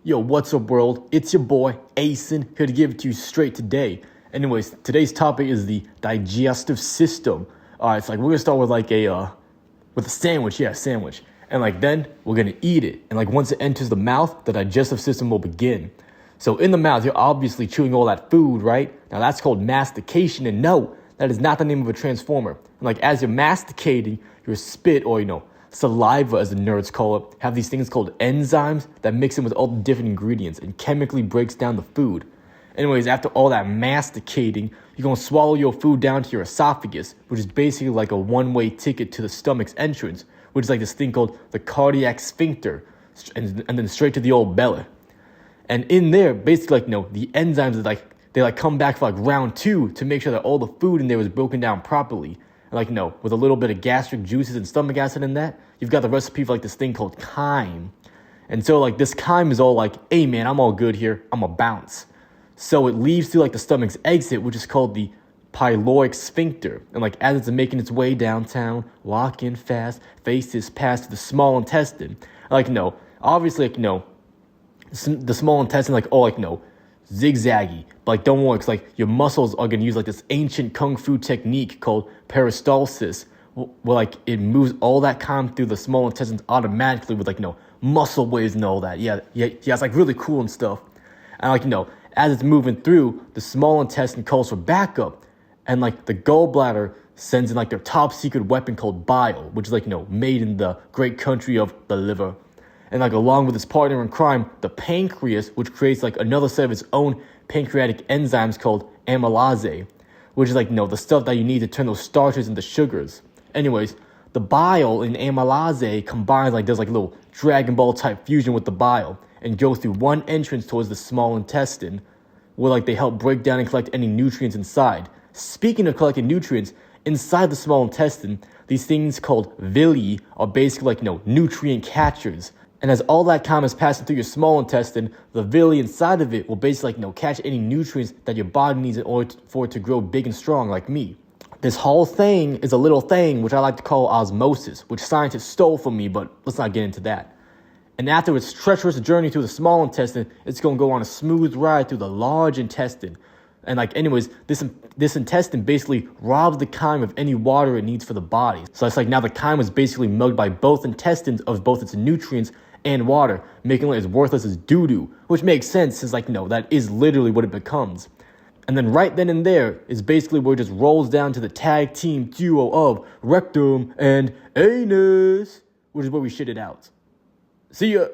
Yo, what's up, world? It's your boy, Asen, here to give it to you straight today. Anyways, today's topic is the digestive system. Alright, so we're gonna start with with a sandwich, sandwich. And then we're gonna eat it. And once it enters the mouth, the digestive system will begin. So in the mouth, you're obviously chewing all that food, right? Now that's called mastication, and no, that is not the name of a transformer. And as you're masticating, your spit, or saliva, as the nerds call it, have these things called enzymes that mix in with all the different ingredients and chemically breaks down the food. Anyways, after all that masticating, you're going to swallow your food down to your esophagus, which is basically like a one-way ticket to the stomach's entrance, which is like this thing called the cardiac sphincter, and then straight to the old belly. And in there, basically, the enzymes, they come back for round two to make sure that all the food in there is broken down properly. And with a little bit of gastric juices and stomach acid in that, you've got the recipe for this thing called chyme. And so this chyme is all hey man, I'm all good here, I'm a bounce. So it leaves through the stomach's exit, which is called the pyloric sphincter. And as it's making its way downtown, walk in fast, faces past to the small intestine. Obviously, the small intestine, zigzaggy. But don't worry, because your muscles are going to use this ancient kung fu technique called peristalsis, where it moves all that chyme through the small intestines automatically with muscle waves and all that. Yeah, it's really cool and stuff. And as it's moving through, the small intestine calls for backup, and the gallbladder sends in their top secret weapon called bile, which is made in the great country of the liver. And along with its partner in crime, the pancreas, which creates another set of its own pancreatic enzymes called amylase, which is the stuff that you need to turn those starches into sugars. Anyways, the bile in amylase combines does little Dragon Ball type fusion with the bile and goes through one entrance towards the small intestine, where they help break down and collect any nutrients inside. Speaking of collecting nutrients, inside the small intestine, these things called villi are basically nutrient catchers. And as all that chyme is passing through your small intestine, the villi inside of it will basically catch any nutrients that your body needs in order for it to grow big and strong like me. This whole thing is a little thing which I like to call osmosis, which scientists stole from me, but let's not get into that. And after its treacherous journey through the small intestine, it's going to go on a smooth ride through the large intestine. And anyways, this intestine basically robs the chyme of any water it needs for the body. So it's now the chyme is basically mugged by both intestines of both its nutrients and water, making it as worthless as doo-doo, which makes sense since that is literally what it becomes. And then right then and there is basically where it just rolls down to the tag team duo of rectum and anus, which is where we shit it out. See ya.